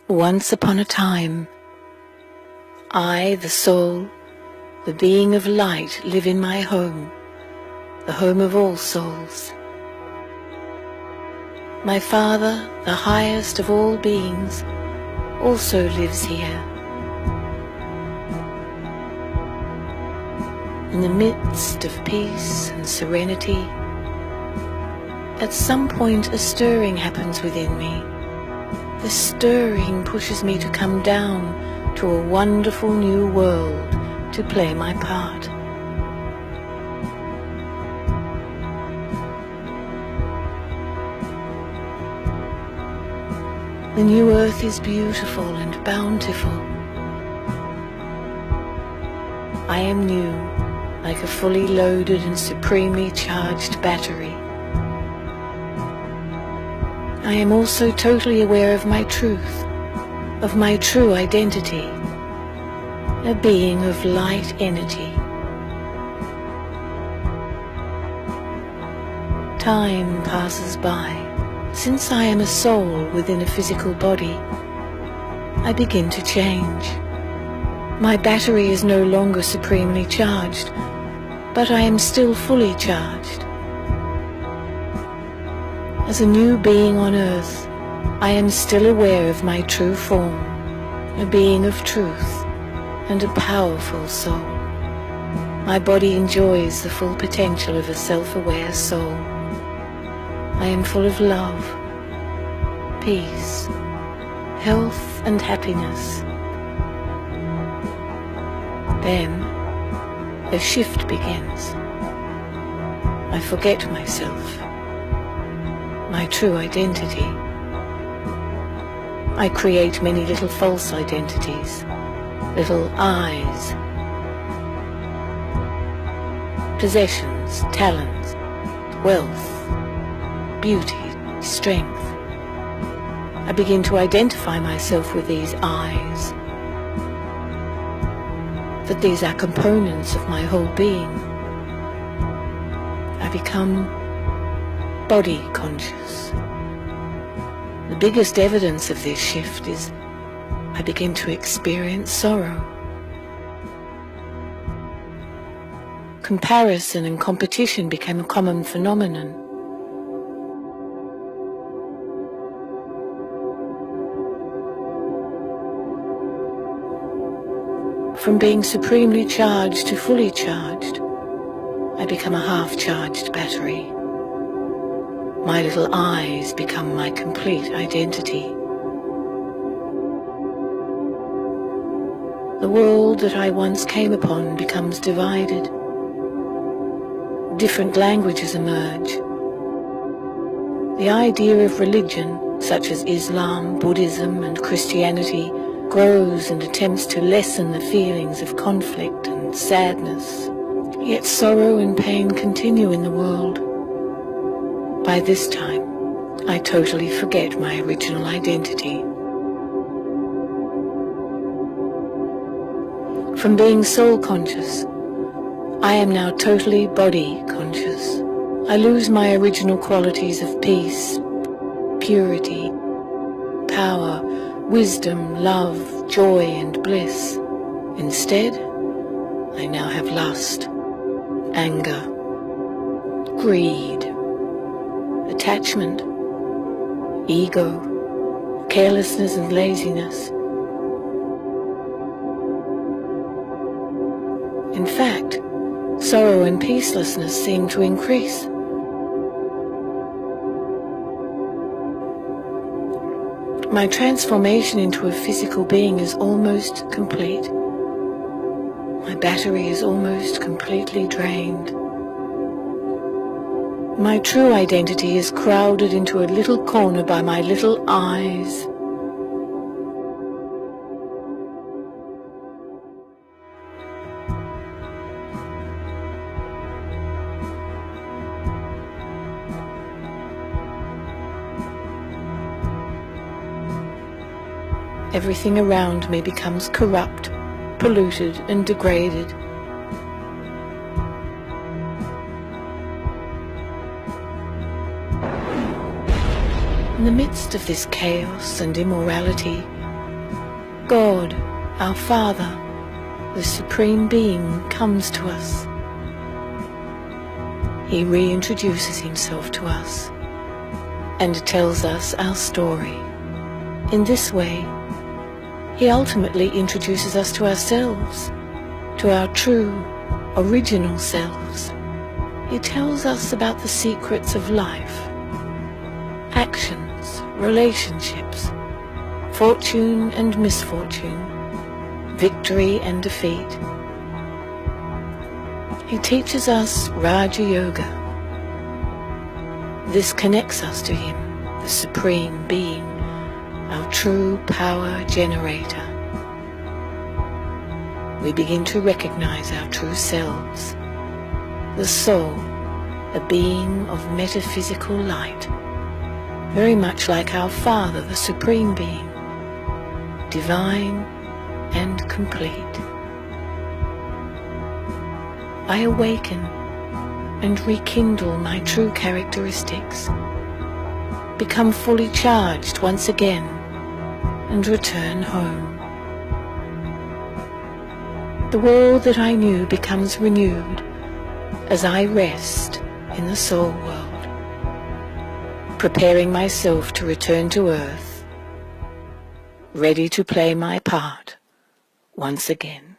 Once upon a time, I, the soul, the being of light, live in my home, the home of all souls. My Father, the highest of all beings, also lives here. In the midst of peace and serenity, at some point a stirring happens within me. The stirring pushes me to come down to a wonderful new world to play my part. The new earth is beautiful and bountiful. I am new, like a fully loaded and supremely charged battery. I am also totally aware of my truth, of my true identity, a being of light energy. Time passes by. Since I am a soul within a physical body, I begin to change. My battery is no longer supremely charged, but I am still fully charged. As a new being on earth, I am still aware of my true form, a being of truth and a powerful soul. My body enjoys the full potential of a self-aware soul. I am full of love, peace, health and happiness. Then a shift begins. I forget myself, my true identity. I create many little false identities, little I's, possessions, talents, wealth, beauty, strength. I begin to identify myself with these I's, that these are components of my whole being. I become body conscious. The biggest evidence of this shift is I begin to experience sorrow. Comparison and competition became a common phenomenon. From being supremely charged to fully charged, I become a half-charged battery. My little I's become my complete identity. The world that I once came upon becomes divided. Different languages emerge. The idea of religion, such as Islam, Buddhism, and Christianity, grows and attempts to lessen the feelings of conflict and sadness. Yet sorrow and pain continue in the world. By this time, I totally forget my original identity. From being soul conscious, I am now totally body conscious. I lose my original qualities of peace, purity, power, wisdom, love, joy, and bliss. Instead, I now have lust, anger, greed, attachment, ego, carelessness and laziness. In fact, sorrow and peacelessness seem to increase. My transformation into a physical being is almost complete. My battery is almost completely drained. My true identity is crowded into a little corner by my little I's. Everything around me becomes corrupt, polluted, and degraded. In the midst of this chaos and immorality, God, our Father, the Supreme Being, comes to us. He reintroduces himself to us and tells us our story. In this way, he ultimately introduces us to ourselves, to our true, original selves. He tells us about the secrets of life, actions, relationships, fortune and misfortune, victory and defeat. He teaches us Raja Yoga. This connects us to him, the Supreme Being, our true power generator. We begin to recognize our true selves, the soul, a being of metaphysical light, very much like our Father, the Supreme Being, divine and complete. I awaken and rekindle my true characteristics, become fully charged once again, and return home. The world that I knew becomes renewed as I rest in the soul world, preparing myself to return to earth, ready to play my part once again.